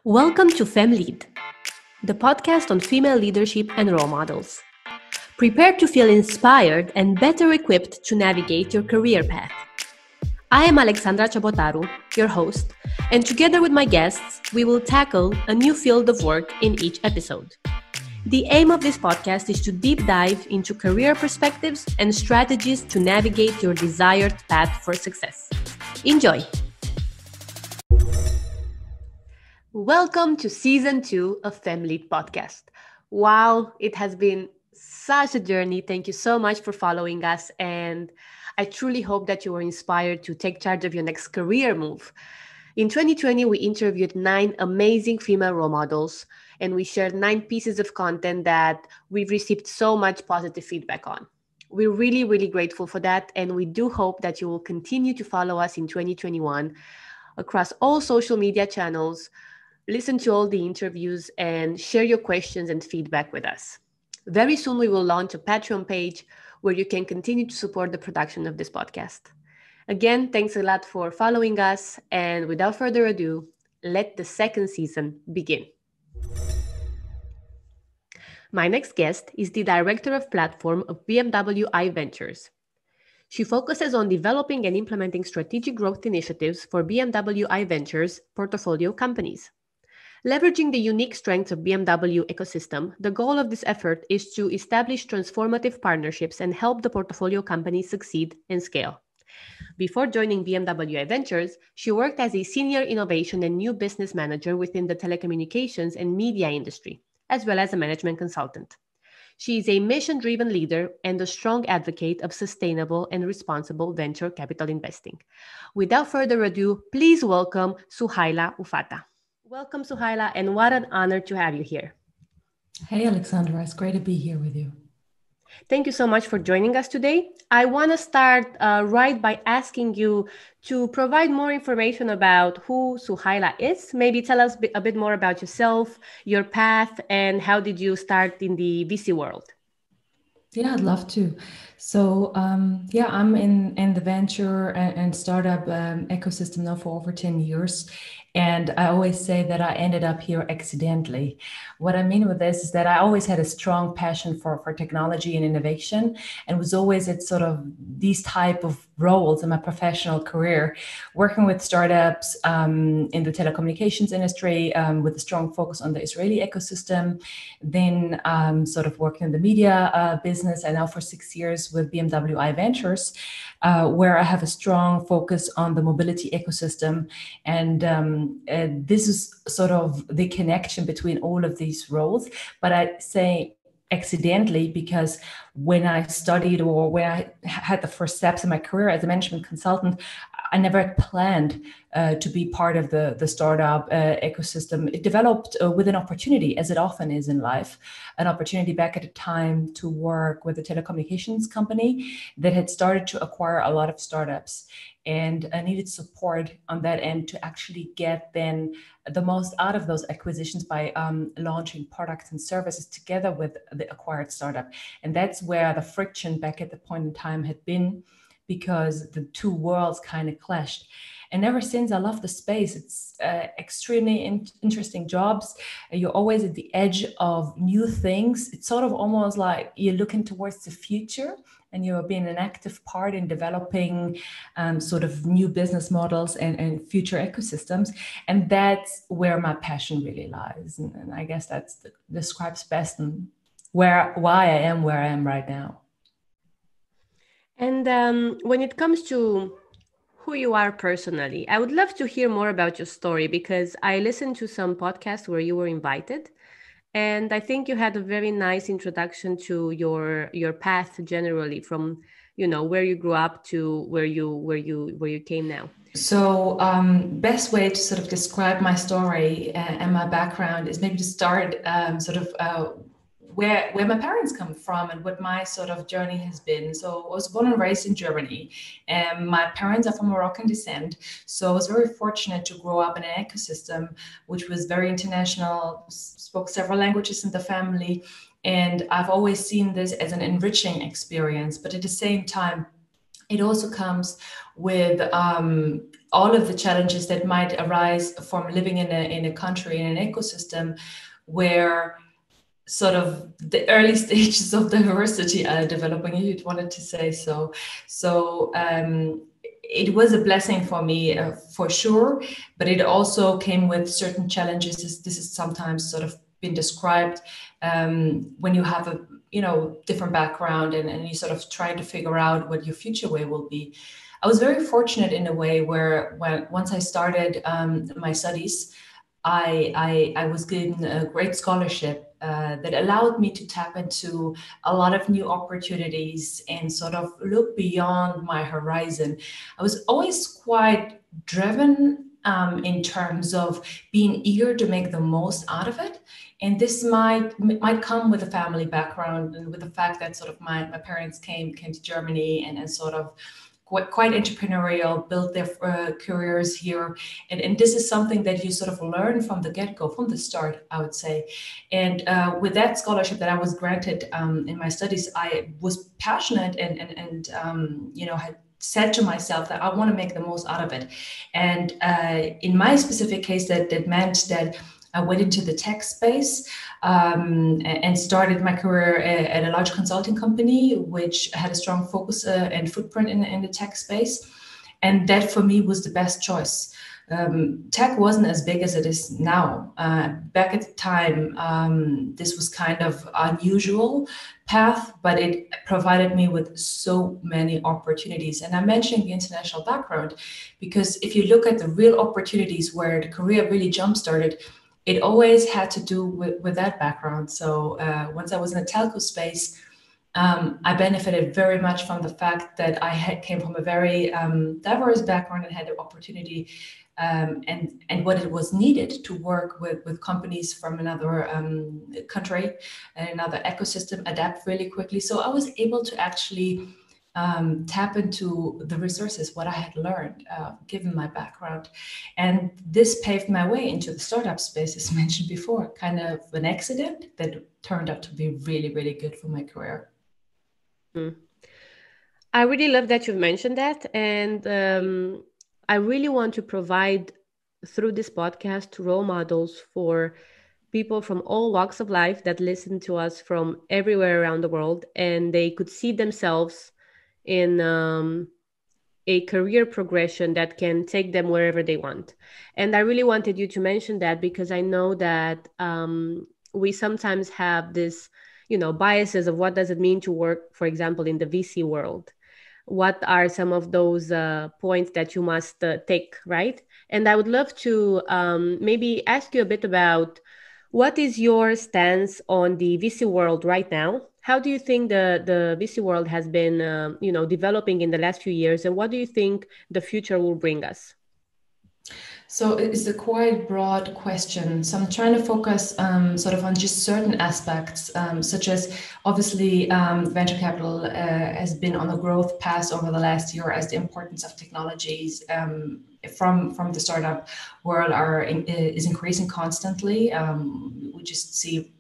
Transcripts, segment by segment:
Welcome to FemLead, the podcast on female leadership and role models. Prepare to feel inspired and better equipped to navigate your career path. I am Alexandra Chabotaru, your host, and together with my guests, we will tackle a new field of work in each episode. The aim of this podcast is to deep dive into career perspectives and strategies to navigate your desired path for success. Enjoy! Welcome to Season 2 of FemLead Podcast. Wow, it has been such a journey. Thank you so much for following us, and I truly hope that you were inspired to take charge of your next career move. In 2020, we interviewed 9 amazing female role models, and we shared 9 pieces of content that we've received so much positive feedback on. We're really grateful for that, and we do hope that you will continue to follow us in 2021 across all social media channels. Listen to all the interviews and share your questions and feedback with us. Very soon, we will launch a Patreon page where you can continue to support the production of this podcast. Again, thanks a lot for following us. And without further ado, let the second season begin. My next guest is the Director of Platform of BMW I Ventures. She focuses on developing and implementing strategic growth initiatives for BMW I Ventures portfolio companies. Leveraging the unique strengths of BMW ecosystem, the goal of this effort is to establish transformative partnerships and help the portfolio companies succeed and scale. Before joining BMW I Ventures, she worked as a senior innovation and new business manager within the telecommunications and media industry, as well as a management consultant. She is a mission-driven leader and a strong advocate of sustainable and responsible venture capital investing. Without further ado, please welcome Sohaila Ouffata. Welcome, Sohaila, and what an honor to have you here. Hey, Alexandra, it's great to be here with you. Thank you so much for joining us today. I want to start right by asking you to provide more information about who Sohaila is. Maybe tell us a bit more about yourself, your path, and how did you start in the VC world? Yeah, I'd love to. So, I'm in the venture and startup ecosystem now for over 10 years. And I always say that I ended up here accidentally. What I mean with this is that I always had a strong passion for technology and innovation, and was always at sort of these type of roles in my professional career, working with startups in the telecommunications industry with a strong focus on the Israeli ecosystem, then sort of working in the media business, and now for 6 years with BMW I Ventures, where I have a strong focus on the mobility ecosystem. And this is sort of the connection between all of these roles. But I say accidentally because when I studied or when I had the first steps in my career as a management consultant, I never had planned to be part of the startup ecosystem. It developed with an opportunity, as it often is in life, an opportunity back at the time to work with a telecommunications company that had started to acquire a lot of startups. And I needed support on that end to actually get then the most out of those acquisitions by launching products and services together with the acquired startup. And that's where the friction back at the point in time had been, because the two worlds kind of clashed. And ever since, I love the space. It's extremely interesting jobs. You're always at the edge of new things. It's sort of almost like you're looking towards the future, and you're being an active part in developing sort of new business models and future ecosystems. And that's where my passion really lies. And I guess that describes best why I am where I am right now. And when it comes to who you are personally, I would love to hear more about your story, because I listened to some podcasts where you were invited, and I think you had a very nice introduction to your path generally, from where you grew up to where you came now. So best way to sort of describe my story and my background is maybe to start where my parents come from and what my sort of journey has been. So I was born and raised in Germany, and my parents are from Moroccan descent. So I was very fortunate to grow up in an ecosystem which was very international, spoke several languages in the family. And I've always seen this as an enriching experience, but at the same time, it also comes with all of the challenges that might arise from living in a country, in an ecosystem where sort of the early stages of diversity are developing, if you'd wanted to say so. So it was a blessing for me, for sure, but it also came with certain challenges. This is sometimes sort of been described when you have a different background and you sort of trying to figure out what your future way will be. I was very fortunate in a way where once I started my studies, I was given a great scholarship that allowed me to tap into a lot of new opportunities and sort of look beyond my horizon. I was always quite driven in terms of being eager to make the most out of it. And this might come with a family background and with the fact that sort of my parents came to Germany and sort of quite entrepreneurial, built their careers here. And this is something that you sort of learn from the get-go, from the start, I would say. And with that scholarship that I was granted in my studies, I was passionate and had said to myself that I want to make the most out of it. And in my specific case, that meant that I went into the tech space and started my career at a large consulting company, which had a strong focus and footprint in the tech space. And that for me was the best choice. Tech wasn't as big as it is now. Back at the time, this was kind of unusual path, but it provided me with so many opportunities. And I'm mentioning the international background because if you look at the real opportunities where the career really jump-started, it always had to do with that background. So once I was in the telco space, I benefited very much from the fact that I came from a very diverse background and had the opportunity and what it was needed to work with companies from another country and another ecosystem, adapt really quickly. So I was able to actually tap into the resources, what I had learned, given my background. And this paved my way into the startup space, as mentioned before, kind of an accident that turned out to be really, really good for my career. I really love that you've mentioned that. And I really want to provide through this podcast role models for people from all walks of life that listen to us from everywhere around the world, and they could see themselves in a career progression that can take them wherever they want. And I really wanted you to mention that because I know that we sometimes have this, biases of what does it mean to work, for example, in the VC world. What are some of those points that you must take, right? And I would love to maybe ask you a bit about what is your stance on the VC world right now? How do you think the VC world has been, developing in the last few years, and what do you think the future will bring us? So it's a quite broad question. So I'm trying to focus sort of on just certain aspects, such as obviously venture capital has been on a growth path over the last year as the importance of technologies from the startup world is increasing constantly. We just see.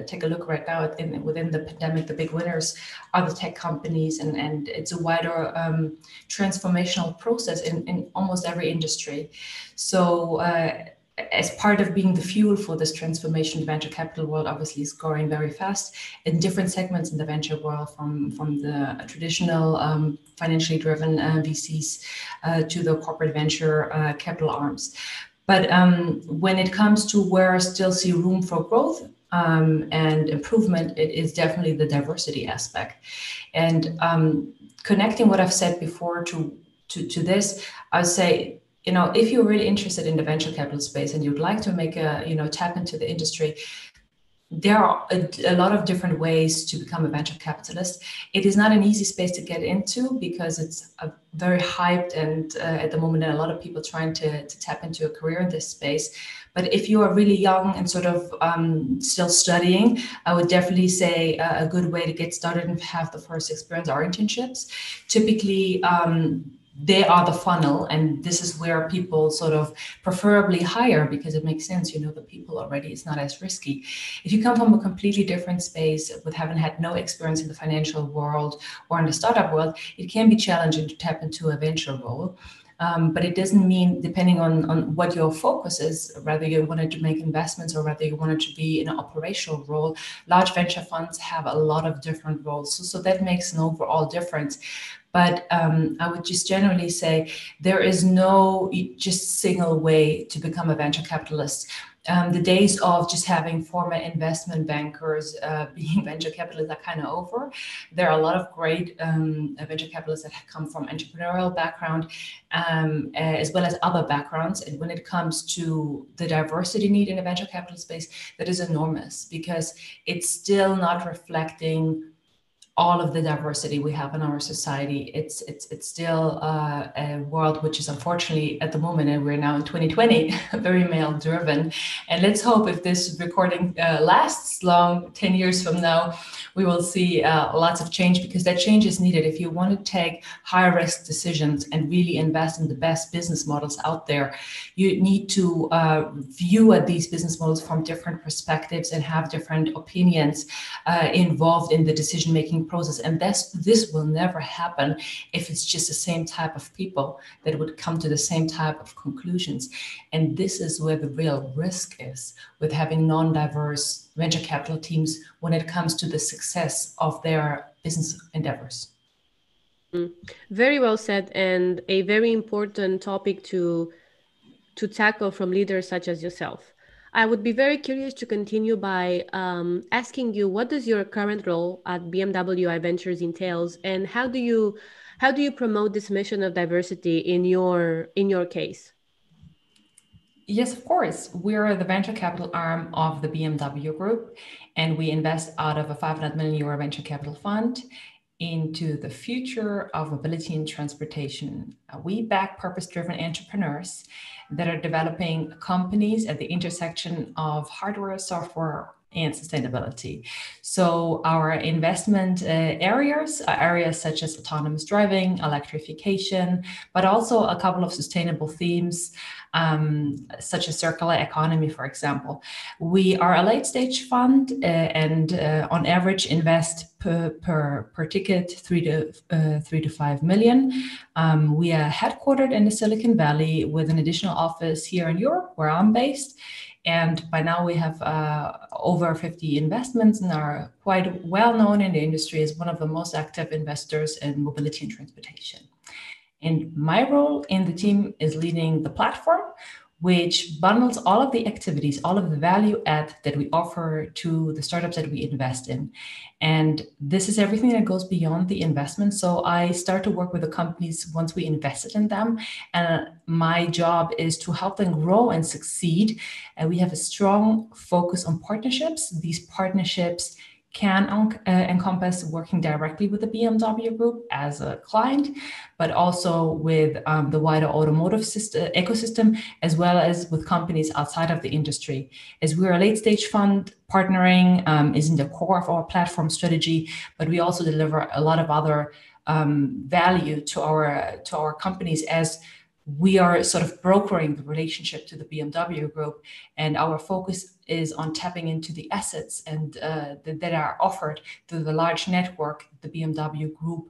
Take a look right now within the pandemic, the big winners are the tech companies, and it's a wider transformational process in almost every industry. So as part of being the fuel for this transformation, the venture capital world obviously is growing very fast in different segments in the venture world, from the traditional financially driven VCs to the corporate venture capital arms. But when it comes to where I still see room for growth and improvement, it is definitely the diversity aspect. And connecting what I've said before to this, I would say, if you're really interested in the venture capital space and you'd like to make tap into the industry, there are a lot of different ways to become a venture capitalist. It is not an easy space to get into because it's a very hyped, and at the moment, a lot of people trying to tap into a career in this space. But if you are really young and sort of still studying, I would definitely say a good way to get started and have the first experience are internships. Typically, they are the funnel, and this is where people sort of preferably hire because it makes sense. The people already, it's not as risky. If you come from a completely different space with having had no experience in the financial world or in the startup world, it can be challenging to tap into a venture role. But it doesn't mean, depending on what your focus is, whether you wanted to make investments or whether you wanted to be in an operational role, large venture funds have a lot of different roles. So that makes an overall difference. But I would just generally say there is no just single way to become a venture capitalist. The days of just having former investment bankers being venture capitalists are kind of over. There are a lot of great venture capitalists that come from entrepreneurial background, as well as other backgrounds. And when it comes to the diversity need in the venture capital space, that is enormous, because it's still not reflecting all of the diversity we have in our society. It's still a world which is, unfortunately, at the moment, and we're now in 2020, very male driven. And let's hope, if this recording lasts long, 10 years from now, we will see lots of change, because that change is needed. If you want to take high risk decisions and really invest in the best business models out there, you need to view at these business models from different perspectives and have different opinions involved in the decision making process. And this will never happen if it's just the same type of people that would come to the same type of conclusions. And this is where the real risk is with having non-diverse venture capital teams when it comes to the success of their business endeavors. Very well said, and a very important topic to tackle from leaders such as yourself. I would be very curious to continue by asking you, what does your current role at BMW iVentures entails, and how do you promote this mission of diversity in your case? Yes, of course. We're the venture capital arm of the BMW Group, and we invest out of a 500 million euro venture capital fund into the future of mobility and transportation. We back purpose-driven entrepreneurs that are developing companies at the intersection of hardware, software, and sustainability. So our investment areas are areas such as autonomous driving, electrification, but also a couple of sustainable themes, such as circular economy, for example. We are a late stage fund and on average invest per ticket 3 to 5 million. We are headquartered in the Silicon Valley with an additional office here in Europe, where I'm based. And by now we have over 50 investments and are quite well known in the industry as one of the most active investors in mobility and transportation. And my role in the team is leading the platform, which bundles all of the activities, all of the value add that we offer to the startups that we invest in. And this is everything that goes beyond the investment. So I start to work with the companies once we invested in them. And my job is to help them grow and succeed. And we have a strong focus on partnerships. These partnerships can encompass working directly with the BMW Group as a client, but also with the wider automotive ecosystem, as well as with companies outside of the industry. As we're a late stage fund, partnering is in the core of our platform strategy, but we also deliver a lot of other value to our companies, as we are sort of brokering the relationship to the BMW Group, and our focus is on tapping into the assets and that are offered through the large network the BMW Group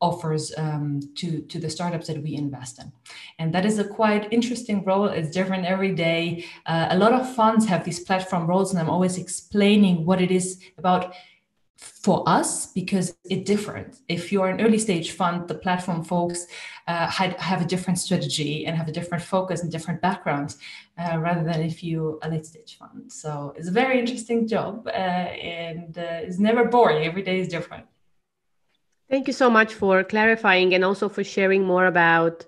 offers to the startups that we invest in. And that is a quite interesting role. It's different every day. A lot of funds have these platform roles, and I'm always explaining what it is about for us, because it's different. If you're an early stage fund, the platform folks have a different strategy and have a different focus and different backgrounds, rather than if you a late stage fund. So it's a very interesting job, and it's never boring. Every day is different. Thank you so much for clarifying and also for sharing more about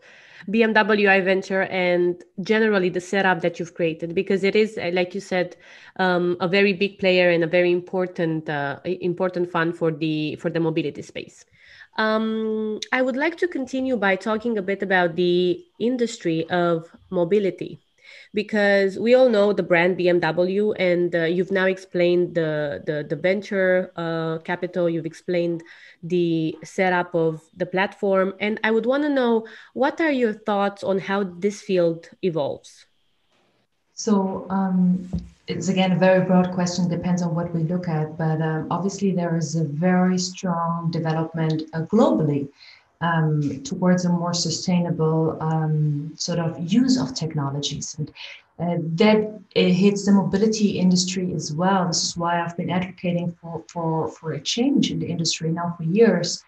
BMW iVenture and generally the setup that you've created, because it is, like you said, a very big player and a very important fund for the mobility space. I would like to continue by talking a bit about the industry of mobility, because we all know the brand BMW, and you've now explained the venture capital, you've explained the setup of the platform, and I would want to know, what are your thoughts on how this field evolves? So it's again a very broad question, depends on what we look at, but obviously there is a very strong development globally towards a more sustainable sort of use of technologies. And that hits the mobility industry as well. This is why I've been advocating for a change in the industry now for years.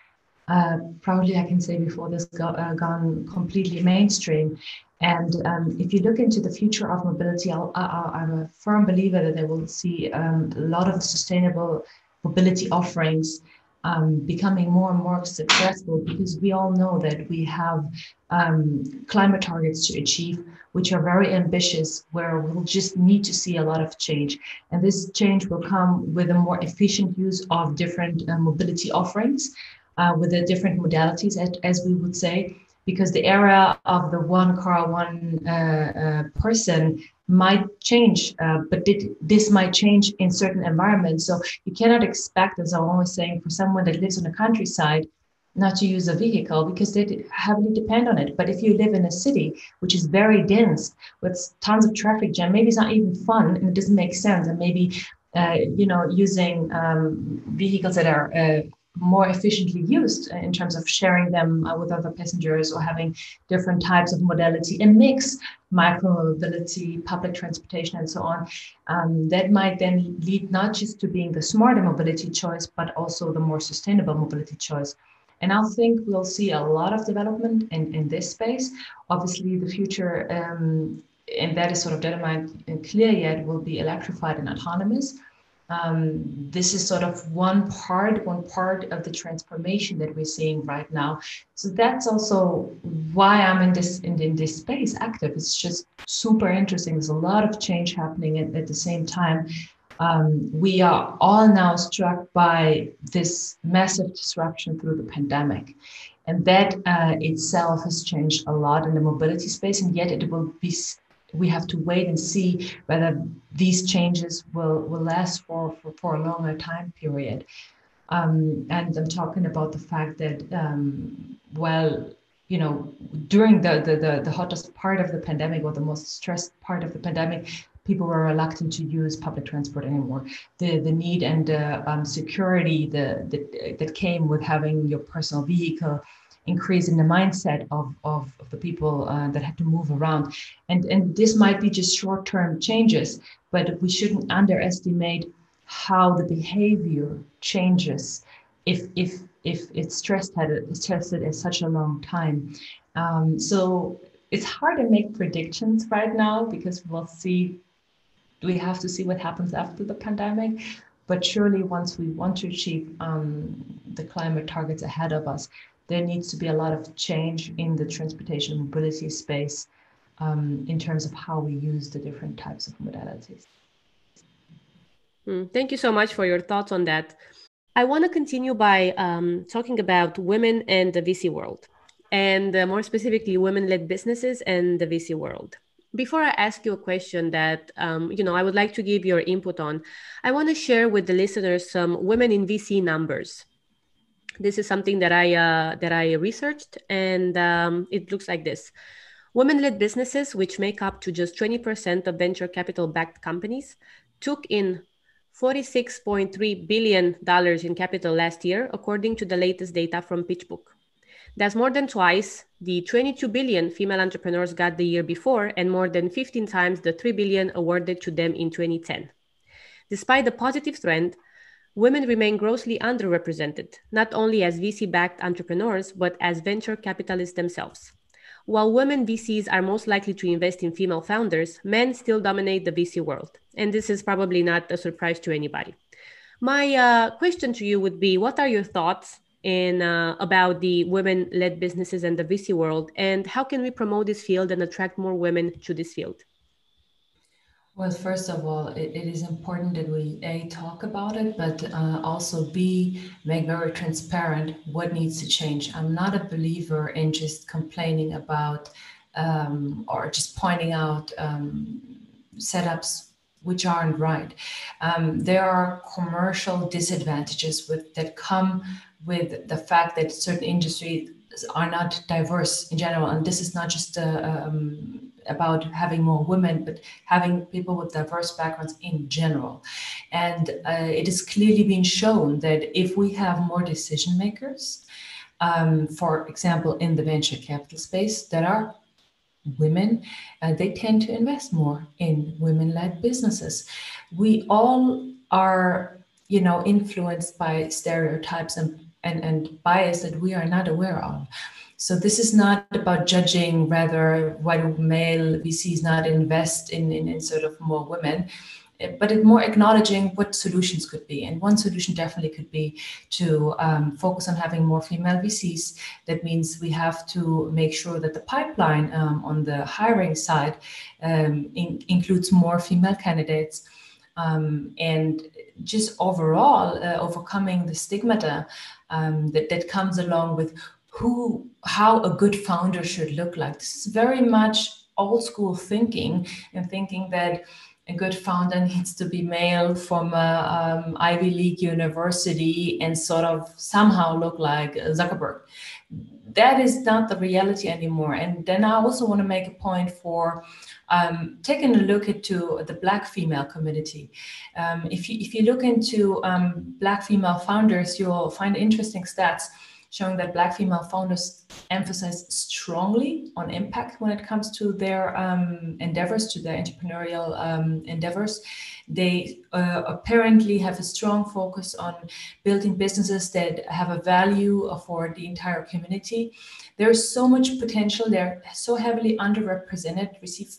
Proudly, I can say before this gone completely mainstream. And if you look into the future of mobility, I'm a firm believer that they will see a lot of sustainable mobility offerings becoming more and more successful, because we all know that we have climate targets to achieve, which are very ambitious, where we'll just need to see a lot of change. And this change will come with a more efficient use of different mobility offerings, with the different modalities, as we would say, because the era of the one car, one person might change, but this might change in certain environments. So you cannot expect, as I'm always saying, for someone that lives in the countryside not to use a vehicle because they heavily depend on it. But if you live in a city which is very dense with tons of traffic jam, maybe it's not even fun and it doesn't make sense. And maybe using vehicles that are more efficiently used in terms of sharing them with other passengers, or having different types of modality, and mix micro mobility, public transportation, and so on. That might then lead not just to being the smarter mobility choice, but also the more sustainable mobility choice. And I think we'll see a lot of development in this space. Obviously, the future, and that is sort of determined clear yet, will be electrified and autonomous. This is sort of one part of the transformation that we're seeing right now. So that's also why I'm in this space active. It's just super interesting. There's a lot of change happening at the same time. We are all now struck by this massive disruption through the pandemic. And that itself has changed a lot in the mobility space, and yet it will be, we have to wait and see whether these changes will last for a longer time period. And I'm talking about the fact that, well, you know, during the hottest part of the pandemic, or the most stressed part of the pandemic, people were reluctant to use public transport anymore. The need and security that came with having your personal vehicle increase in the mindset of the people that had to move around. And this might be just short-term changes, but we shouldn't underestimate how the behavior changes if it's stressed at such a long time. So it's hard to make predictions right now, because we have to see what happens after the pandemic. But surely, once we want to achieve the climate targets ahead of us, there needs to be a lot of change in the transportation and mobility space, in terms of how we use the different types of modalities. Thank you so much for your thoughts on that. I want to continue by talking about women and the VC world, and more specifically, women-led businesses and the VC world. Before I ask you a question that I would like to give your input on, I want to share with the listeners some women in VC numbers. This is something that I researched, and it looks like this. Women-led businesses, which make up to just 20% of venture capital-backed companies, took in $46.3 billion in capital last year, according to the latest data from PitchBook. That's more than twice the 22 billion female entrepreneurs got the year before, and more than 15 times the 3 billion awarded to them in 2010. Despite the positive trend, women remain grossly underrepresented, not only as VC-backed entrepreneurs, but as venture capitalists themselves. While women VCs are most likely to invest in female founders, men still dominate the VC world. And this is probably not a surprise to anybody. My question to you would be, what are your thoughts about the women-led businesses and the VC world, and how can we promote this field and attract more women to this field? Well, first of all, it is important that we A, talk about it, but also B, make very transparent what needs to change. I'm not a believer in just complaining about or just pointing out setups which aren't right. There are commercial disadvantages that come with the fact that certain industries are not diverse in general. And this is not just about having more women, but having people with diverse backgrounds in general. And it is clearly been shown that if we have more decision makers, For example, in the venture capital space, that are women, they tend to invest more in women-led businesses. We all are, influenced by stereotypes and bias that we are not aware of. So this is not about judging whether why do male VCs not invest in sort of more women, but it more acknowledging what solutions could be. And one solution definitely could be to focus on having more female VCs. That means we have to make sure that the pipeline on the hiring side includes more female candidates. And just overall overcoming the stigmata that comes along with how a good founder should look like. This is very much old school thinking, and thinking that a good founder needs to be male from a Ivy League university and sort of somehow look like Zuckerberg. That is not the reality anymore. And then I also want to make a point for taking a look into the Black female community. If you look into Black female founders, you'll find interesting stats showing that Black female founders emphasize strongly on impact when it comes to their endeavors, to their entrepreneurial endeavors. They apparently have a strong focus on building businesses that have a value for the entire community. There's so much potential. They're so heavily underrepresented, receive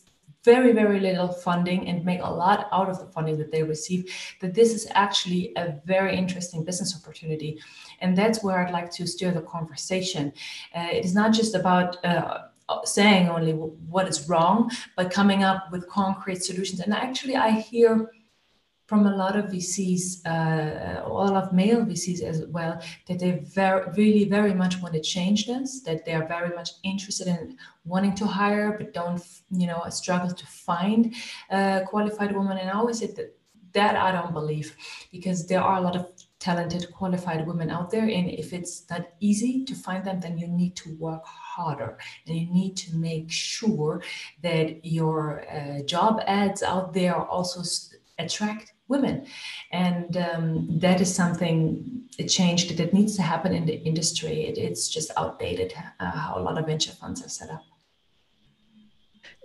very, very little funding and make a lot out of the funding that they receive, that this is actually a very interesting business opportunity. And that's where I'd like to steer the conversation. It is not just about saying only what is wrong, but coming up with concrete solutions. And actually, I hear from a lot of VCs, all of male VCs as well, that they really very much want to change this, that they are very much interested in wanting to hire, but don't, struggle to find qualified women. And I always say that I don't believe, because there are a lot of talented, qualified women out there. And if it's not easy to find them, then you need to work harder, and you need to make sure that your job ads out there also attract women. And that is something, a change that needs to happen in the industry. It's just outdated how a lot of venture funds are set up.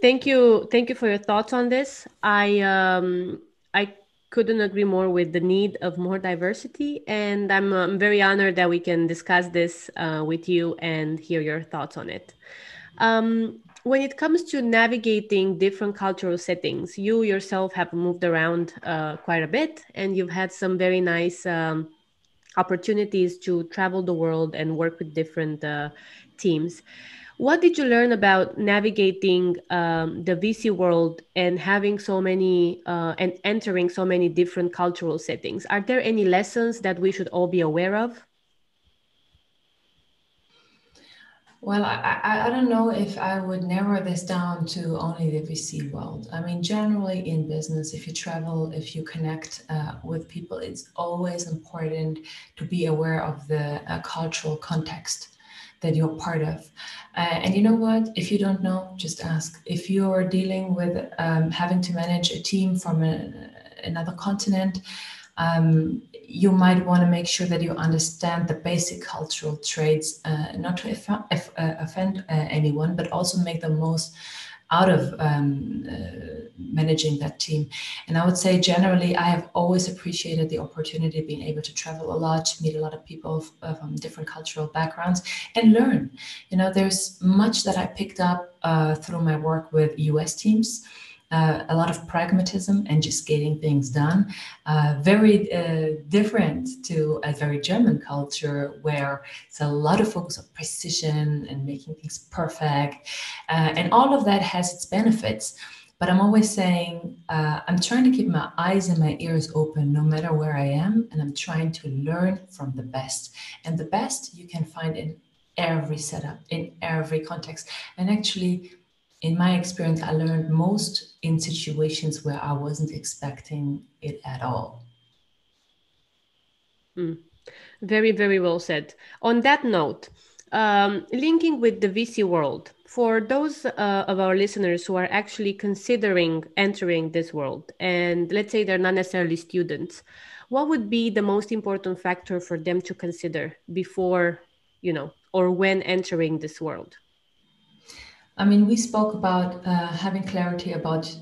Thank you for your thoughts on this. I couldn't agree more with the need of more diversity, and I'm very honored that we can discuss this with you and hear your thoughts on it. When it comes to navigating different cultural settings, you yourself have moved around quite a bit, and you've had some very nice opportunities to travel the world and work with different teams. What did you learn about navigating the VC world and having so many and entering so many different cultural settings? Are there any lessons that we should all be aware of? Well, I don't know if I would narrow this down to only the VC world. I mean, generally in business, if you travel, if you connect with people, it's always important to be aware of the cultural context that you're part of. And you know what? If you don't know, just ask. If you're dealing with having to manage a team from another continent, you might want to make sure that you understand the basic cultural traits, not to offend anyone, but also make the most out of managing that team. And I would say generally, I have always appreciated the opportunity of being able to travel a lot, meet a lot of people from different cultural backgrounds and learn. There's much that I picked up through my work with US teams. A lot of pragmatism and just getting things done. Very different to a very German culture where it's a lot of focus on precision and making things perfect. And all of that has its benefits. But I'm always saying, I'm trying to keep my eyes and my ears open no matter where I am. And I'm trying to learn from the best. And the best you can find in every setup, in every context. And actually, in my experience, I learned most in situations where I wasn't expecting it at all. Mm. Very, very well said. On that note, linking with the VC world, for those of our listeners who are actually considering entering this world, and let's say they're not necessarily students, what would be the most important factor for them to consider before, or when entering this world? I mean, we spoke about having clarity about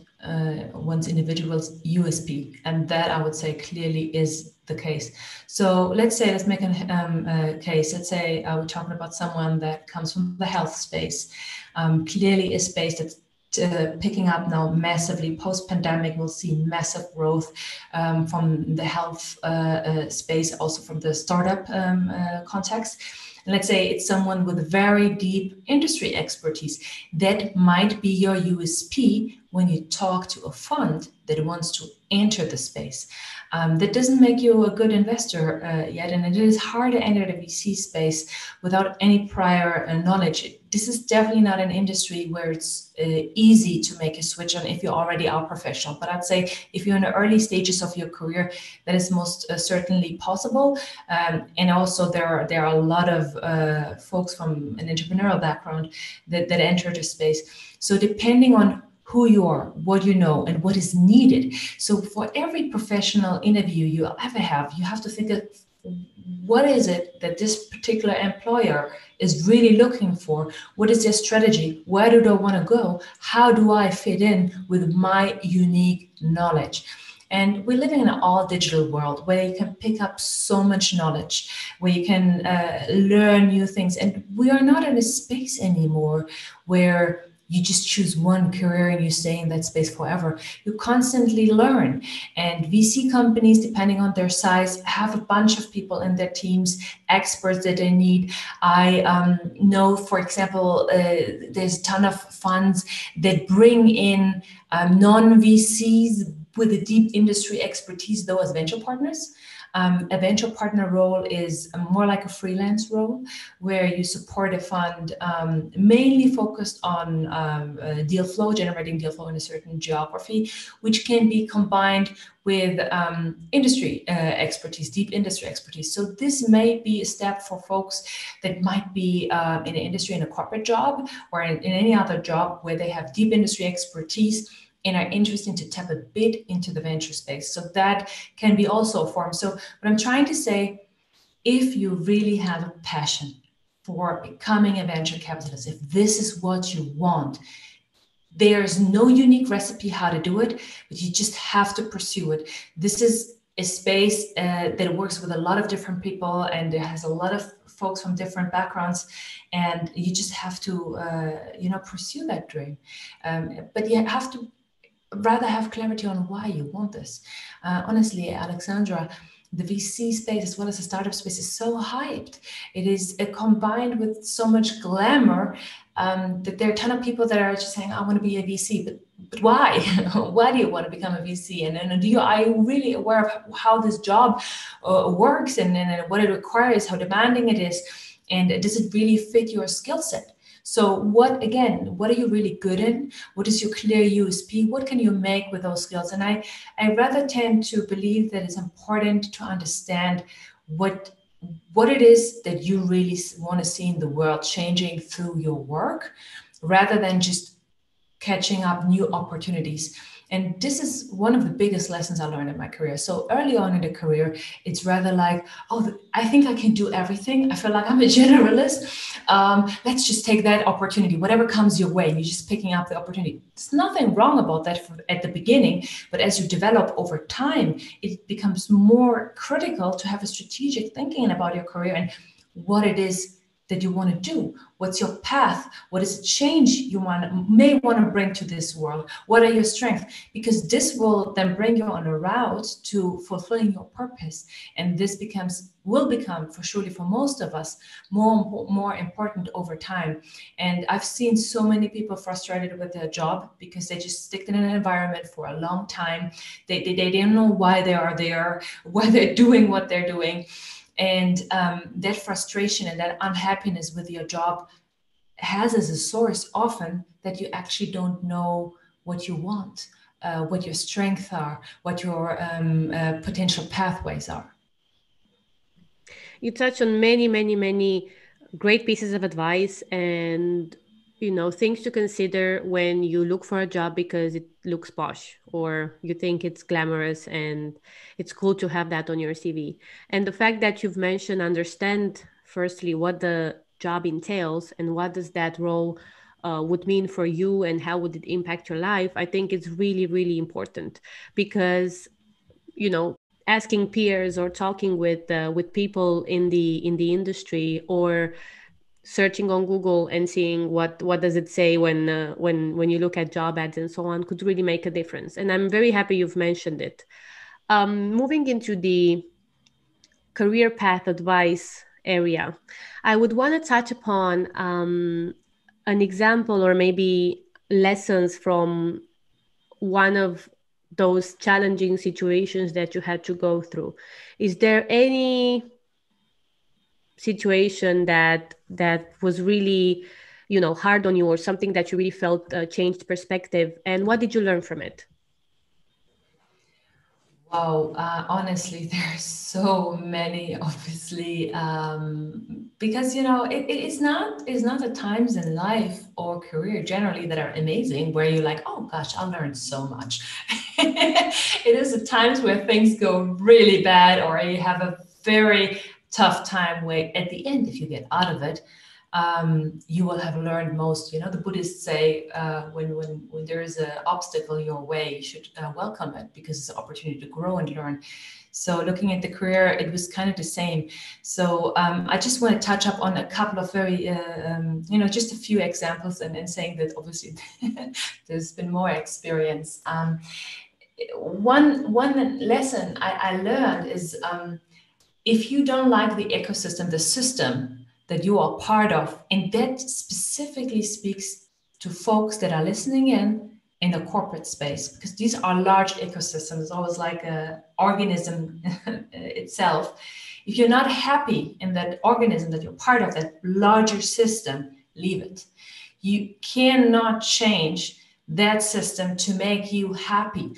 one's individual's USP, and that I would say clearly is the case. So let's make a case. Let's say we're talking about someone that comes from the health space, clearly a space that's picking up now massively. Post-pandemic, we'll see massive growth from the health space, also from the startup context. And let's say it's someone with very deep industry expertise. That might be your USP when you talk to a fund that wants to enter the space. That doesn't make you a good investor yet, and it is hard to enter the VC space without any prior knowledge. This is definitely not an industry where it's easy to make a switch on if you already are professional. But I'd say if you're in the early stages of your career, that is most certainly possible. And also there are a lot of folks from an entrepreneurial background that enter the space. So depending on who you are, what you know, and what is needed. So for every professional interview you ever have, you have to think of what is it that this particular employer is really looking for? What is their strategy? Where do they want to go? How do I fit in with my unique knowledge? And we're living in an all digital world where you can pick up so much knowledge, where you can learn new things. And we are not in a space anymore where you just choose one career and you stay in that space forever. You constantly learn. And VC companies, depending on their size, have a bunch of people in their teams, experts that they need. I know, for example, there's a ton of funds that bring in non-VCs with a deep industry expertise, though, as venture partners. A venture partner role is more like a freelance role where you support a fund mainly focused on deal flow, generating deal flow in a certain geography, which can be combined with industry expertise, deep industry expertise. So this may be a step for folks that might be in an industry, in a corporate job, or in any other job where they have deep industry expertise and are interested to tap a bit into the venture space. So that can be also a form. So what I'm trying to say, if you really have a passion for becoming a venture capitalist, if this is what you want, there's no unique recipe how to do it, but you just have to pursue it. This is a space that works with a lot of different people, and it has a lot of folks from different backgrounds, and you just have to pursue that dream. But you have to rather have clarity on why you want this. Honestly, Alexandra, the VC space as well as the startup space is so hyped. It is combined with so much glamour that there are a ton of people that are just saying, I want to be a VC, but why? Why do you want to become a VC? And then are you really aware of how this job works and what it requires, how demanding it is? And does it really fit your skill set? So what are you really good in? What is your clear USP? What can you make with those skills? And I rather tend to believe that it's important to understand what it is that you really want to see in the world changing through your work, rather than just catching up new opportunities. And this is one of the biggest lessons I learned in my career. So early on in the career, it's rather like, oh, I think I can do everything. I feel like I'm a generalist. Let's just take that opportunity, whatever comes your way. You're just picking up the opportunity. There's nothing wrong about that at the beginning, but as you develop over time, it becomes more critical to have a strategic thinking about your career and what it is that you want to do. What's your path? What is the change you may want to bring to this world? What are your strengths? Because this will then bring you on a route to fulfilling your purpose. And this will become, for surely for most of us, more important over time. And I've seen so many people frustrated with their job because they just stick in an environment for a long time. They don't know why they are there, why they're doing what they're doing. And that frustration and that unhappiness with your job has as a source often that you actually don't know what you want, what your strengths are, what your potential pathways are. You touch on many, many, many great pieces of advice and things to consider when you look for a job because it looks posh or you think it's glamorous and it's cool to have that on your CV. And the fact that you've mentioned understand firstly what the job entails and what does that role would mean for you and how would it impact your life, I think it's really, really important because, asking peers or talking with people in the industry, or searching on Google and seeing what does it say when you look at job ads and so on could really make a difference. And I'm very happy you've mentioned it. Moving into the career path advice area, I would want to touch upon an example or maybe lessons from one of those challenging situations that you had to go through. Is there any situation that was really, hard on you, or something that you really felt changed perspective, and what did you learn from it? Wow, honestly, there's so many, obviously, because it's not the times in life or career generally that are amazing where you're like, oh gosh, I learned so much. It is the times where things go really bad or you have a very tough time where at the end, if you get out of it, you will have learned most. The Buddhists say when there is an obstacle your way, you should welcome it because it's an opportunity to grow and learn. So looking at the career, it was kind of the same. So I just want to touch up on a couple of very, just a few examples, and saying that obviously there's been more experience. One lesson I learned is if you don't like the ecosystem, the system that you are part of, and that specifically speaks to folks that are listening in the corporate space, because these are large ecosystems, it's always like an organism itself. If you're not happy in that organism, that you're part of that larger system, leave it. You cannot change that system to make you happy.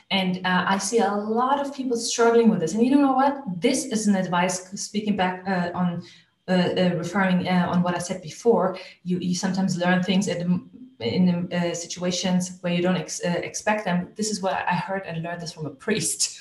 And I see a lot of people struggling with this. And you know what? This is an advice, speaking back on referring on what I said before. You sometimes learn things in situations where you don't expect them. This is what I heard and learned this from a priest.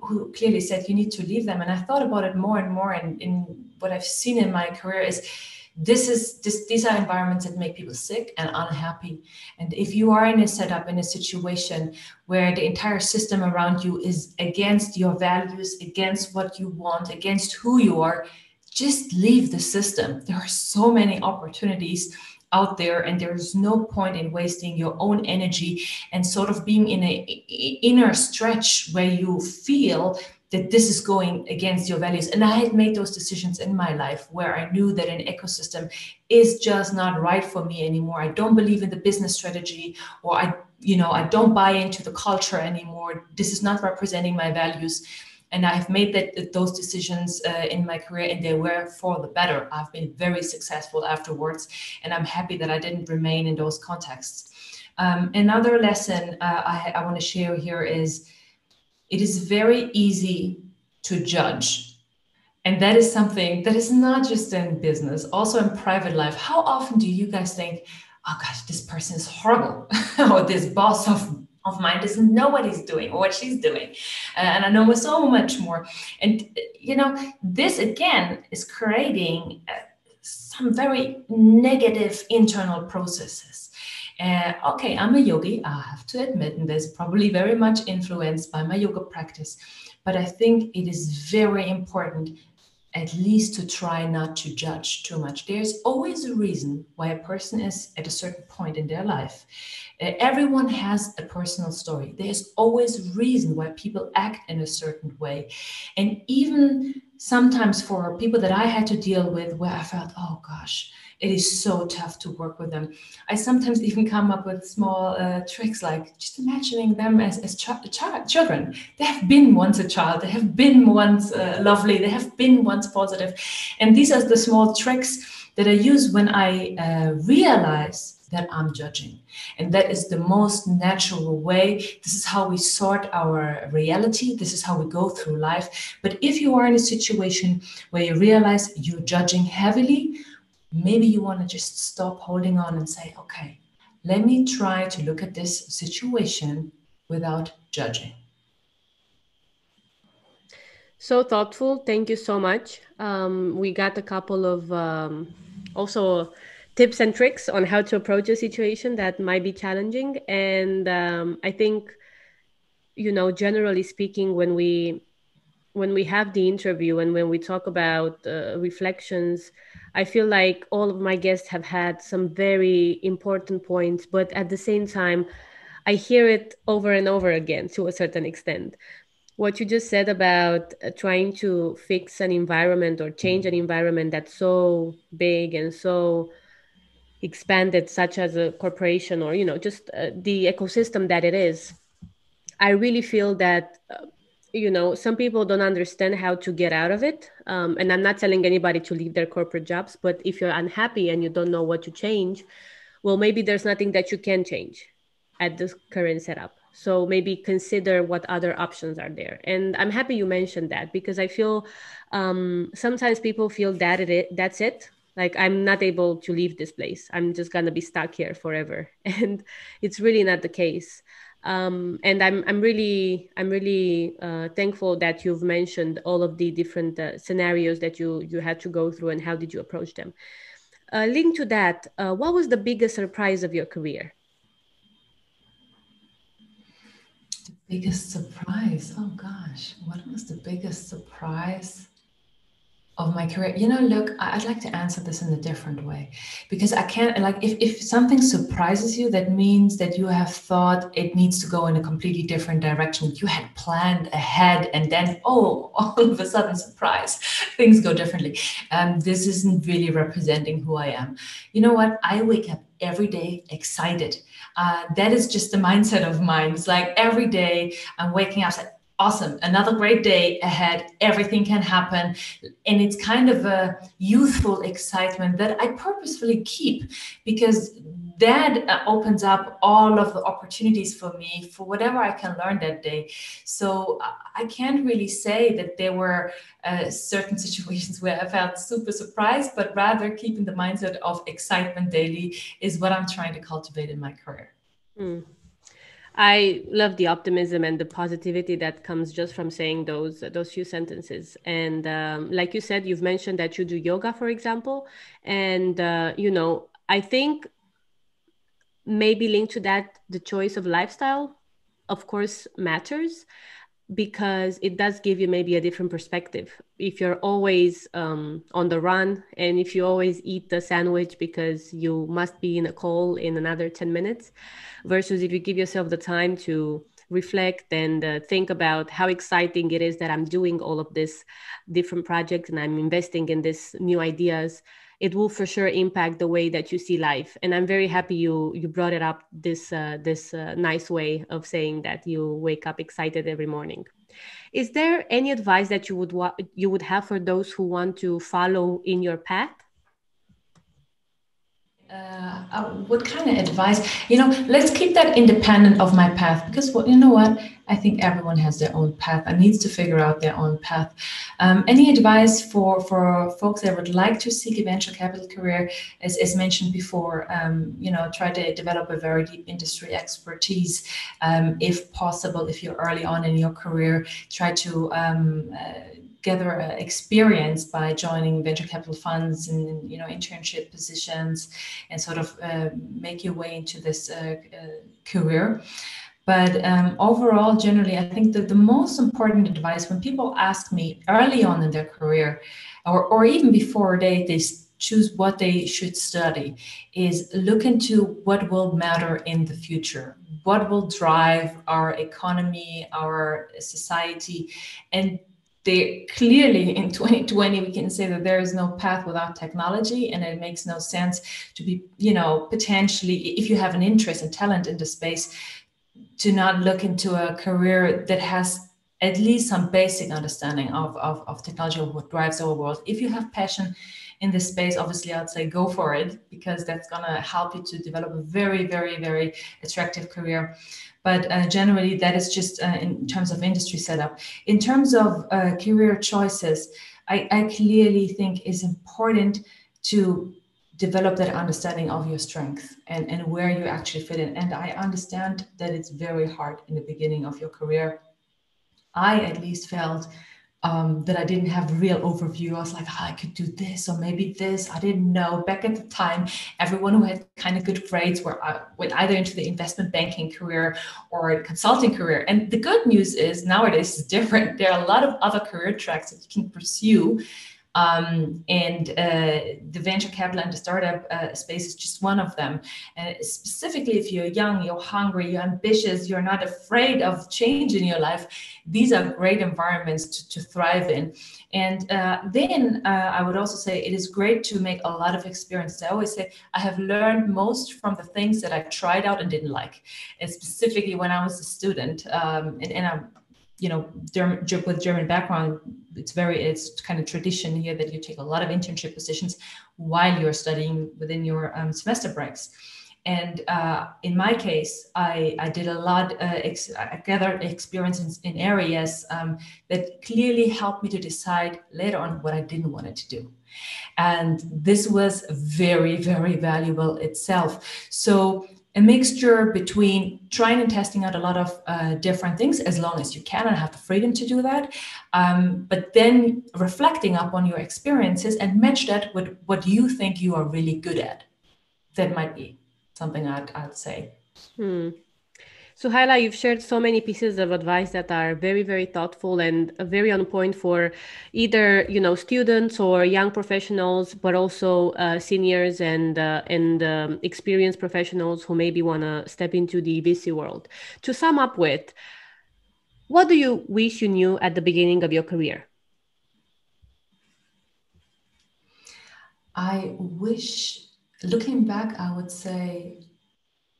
Who clearly said you need to leave them. And I thought about it more and more. And in what I've seen in my career is these are environments that make people sick and unhappy. And if you are in a setup, in a situation where the entire system around you is against your values, against what you want, against who you are, just leave the system. There are so many opportunities out there, and there's no point in wasting your own energy and sort of being in an inner stretch where you feel that this is going against your values. And I had made those decisions in my life where I knew that an ecosystem is just not right for me anymore. I don't believe in the business strategy, or I don't buy into the culture anymore. This is not representing my values. And I've made those decisions in my career, and they were for the better. I've been very successful afterwards, and I'm happy that I didn't remain in those contexts. Another lesson I want to share here is it is very easy to judge. And that is something that is not just in business, also in private life. How often do you guys think, oh gosh, this person is horrible, or this boss of mine doesn't know what he's doing or what she's doing, and I know so much more. And this again is creating some very negative internal processes. Okay, I'm a yogi, I have to admit, and there's probably very much influenced by my yoga practice, but I think it is very important at least to try not to judge too much. There's always a reason why a person is at a certain point in their life. Everyone has a personal story. There's always a reason why people act in a certain way. And even sometimes for people that I had to deal with where I felt, oh gosh, it is so tough to work with them. I sometimes even come up with small tricks, like just imagining them as children. They have been once a child. They have been once lovely. They have been once positive. And these are the small tricks that I use when I realize that I'm judging. And that is the most natural way. This is how we sort our reality. This is how we go through life. But if you are in a situation where you realize you're judging heavily, maybe you want to just stop holding on and say, okay, let me try to look at this situation without judging. So thoughtful. Thank you so much. We got a couple of also tips and tricks on how to approach a situation that might be challenging. And I think, generally speaking, when we have the interview and when we talk about reflections, I feel like all of my guests have had some very important points, but at the same time, I hear it over and over again to a certain extent. What you just said about trying to fix an environment or change an environment that's so big and so expanded, such as a corporation, or just the ecosystem that it is. I really feel that some people don't understand how to get out of it. And I'm not telling anybody to leave their corporate jobs, but if you're unhappy and you don't know what to change, well, maybe there's nothing that you can change at this current setup. So maybe consider what other options are there. And I'm happy you mentioned that, because I feel sometimes people feel that that's it. Like, I'm not able to leave this place. I'm just gonna be stuck here forever, and it's really not the case. And I'm really thankful that you've mentioned all of the different scenarios that you had to go through and how did you approach them. Linked to that, what was the biggest surprise of your career? Biggest surprise. Oh gosh, what was the biggest surprise of my career? Look, I'd like to answer this in a different way, because I can't, like, if something surprises you, that means that you have thought it needs to go in a completely different direction. You had planned ahead, and then, oh, all of a sudden, surprise, things go differently. This isn't really representing who I am. You know what? I wake up every day excited. That is just the mindset of mine. It's like every day I'm waking up, like, awesome, another great day ahead, everything can happen. And it's kind of a youthful excitement that I purposefully keep, because that opens up all of the opportunities for me for whatever I can learn that day. So I can't really say that there were certain situations where I felt super surprised, but rather keeping the mindset of excitement daily is what I'm trying to cultivate in my career. Hmm. I love the optimism and the positivity that comes just from saying those few sentences. And like you said, you've mentioned that you do yoga, for example, and I think maybe linked to that, the choice of lifestyle, of course, matters, because it does give you maybe a different perspective. If you're always on the run, and if you always eat the sandwich because you must be in a call in another 10 minutes, versus if you give yourself the time to reflect and think about how exciting it is that I'm doing all of this different projects and I'm investing in this new ideas, it will for sure impact the way that you see life. And I'm very happy you brought it up, this nice way of saying that you wake up excited every morning. Is there any advice that you would have for those who want to follow in your path? What kind of advice? Let's keep that independent of my path, because you know what? I think everyone has their own path and needs to figure out their own path. Any advice for folks that would like to seek a venture capital career, as mentioned before, try to develop a very deep industry expertise. If possible, if you're early on in your career, try to gather experience by joining venture capital funds and internship positions, and sort of make your way into this career. But overall, generally, I think that the most important advice when people ask me early on in their career, or even before they choose what they should study, is look into what will matter in the future, what will drive our economy, our society. And they clearly, in 2020, we can say that there is no path without technology, and it makes no sense to be, potentially, if you have an interest and talent in the space, to not look into a career that has at least some basic understanding of technology, or what drives our world. If you have passion in this space, obviously I'd say go for it, because that's going to help you to develop a very, very, very attractive career. But generally, that is just in terms of industry setup. In terms of career choices, I clearly think it's important to develop that understanding of your strength, and where you actually fit in. And I understand that it's very hard in the beginning of your career. I at least felt that I didn't have real overview. I was like, oh, I could do this or maybe this. I didn't know. Back at the time, everyone who had kind of good grades went either into the investment banking career or consulting career. And the good news is nowadays it's different. There are a lot of other career tracks that you can pursue. And the venture capital and the startup space is just one of them. And specifically, if you're young, you're hungry, you're ambitious, you're not afraid of change in your life, these are great environments to thrive in. And then I would also say it is great to make a lot of experiences. I always say I have learned most from the things that I tried out and didn't like. And specifically when I was a student, and I'm, with German background, it's kind of tradition here that you take a lot of internship positions while you're studying within your semester breaks. And in my case, I did a lot, I gathered experience in areas that clearly helped me to decide later on what I didn't want it to do. And this was very, very valuable itself. So a mixture between trying and testing out a lot of different things as long as you can and have the freedom to do that. But then reflecting upon your experiences and match that with what you think you are really good at. That might be something I'd say. Sohaila, you've shared so many pieces of advice that are very, very thoughtful and very on point for either, students or young professionals, but also seniors and experienced professionals who maybe want to step into the VC world. To sum up with, what do you wish you knew at the beginning of your career? I wish, looking back, I would say,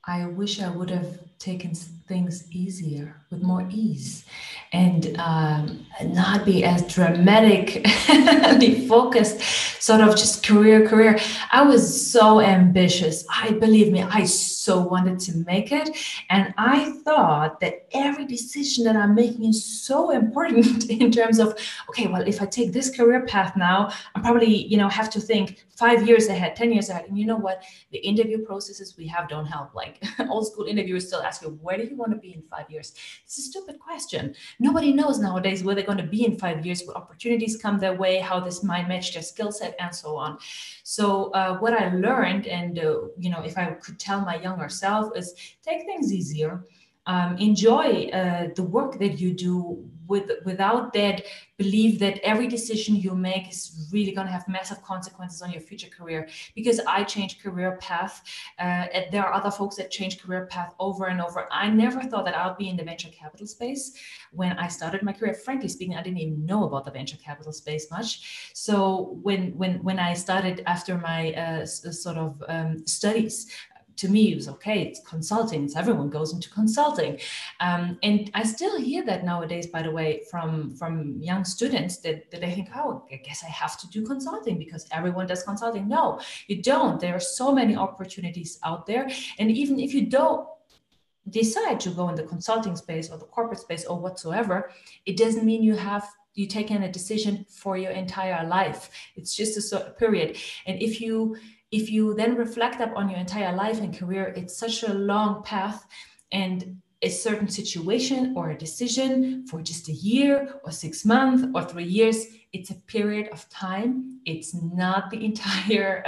I wish I would have taken things easier, with more ease, and not be as dramatic, be focused, sort of just career. I was so ambitious. Believe me, I so wanted to make it. And I thought that every decision that I'm making is so important in terms of, okay, well, if I take this career path now, I'm probably, have to think 5 years ahead, 10 years ahead. And you know what? The interview processes we have don't help. Like old school interviewers still ask you, where do you want to be in 5 years? It's a stupid question. Nobody knows nowadays where they're going to be in 5 years, what opportunities come their way, how this might match their skill set, and so on. So what I learned, and if I could tell my younger self, is take things easier. Enjoy the work that you do without that belief that every decision you make is really going to have massive consequences on your future career. Because I changed career path, and there are other folks that change career path over and over. I never thought that I'd be in the venture capital space when I started my career. Frankly speaking, I didn't even know about the venture capital space much. So when I started after my studies, to me, it was okay. It's consulting. So everyone goes into consulting. And I still hear that nowadays, by the way, from young students that they think, oh, I guess I have to do consulting because everyone does consulting. No, you don't. There are so many opportunities out there. And even if you don't decide to go in the consulting space or the corporate space or whatsoever, it doesn't mean you taken a decision for your entire life. It's just a certain period. And if you then reflect up on your entire life and career, it's such a long path, and a certain situation or a decision for just a year or 6 months or 3 years, it's a period of time. It's not the entire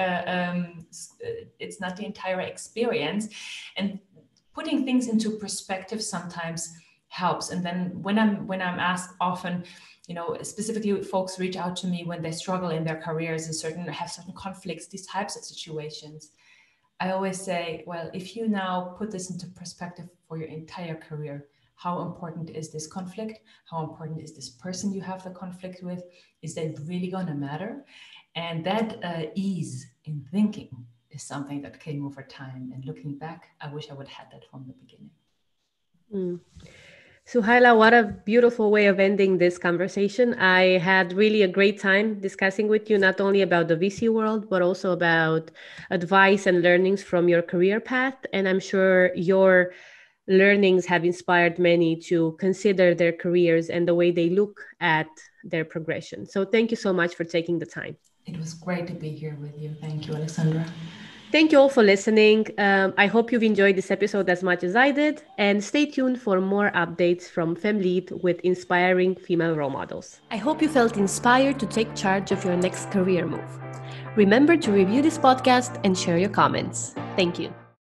experience. And putting things into perspective sometimes helps. And then when I'm asked often, specifically folks reach out to me when they struggle in their careers and have certain conflicts, these types of situations, I always say, well, if you now put this into perspective for your entire career, how important is this conflict? How important is this person you have the conflict with? Is that really going to matter? And that ease in thinking is something that came over time. And looking back, I wish I would have had that from the beginning. Sohaila, what a beautiful way of ending this conversation. I had really a great time discussing with you, not only about the VC world, but also about advice and learnings from your career path. And I'm sure your learnings have inspired many to consider their careers and the way they look at their progression. So thank you so much for taking the time. It was great to be here with you. Thank you, Alexandra. Thank you all for listening. I hope you've enjoyed this episode as much as I did, and stay tuned for more updates from FemLead with inspiring female role models. I hope you felt inspired to take charge of your next career move. Remember to review this podcast and share your comments. Thank you.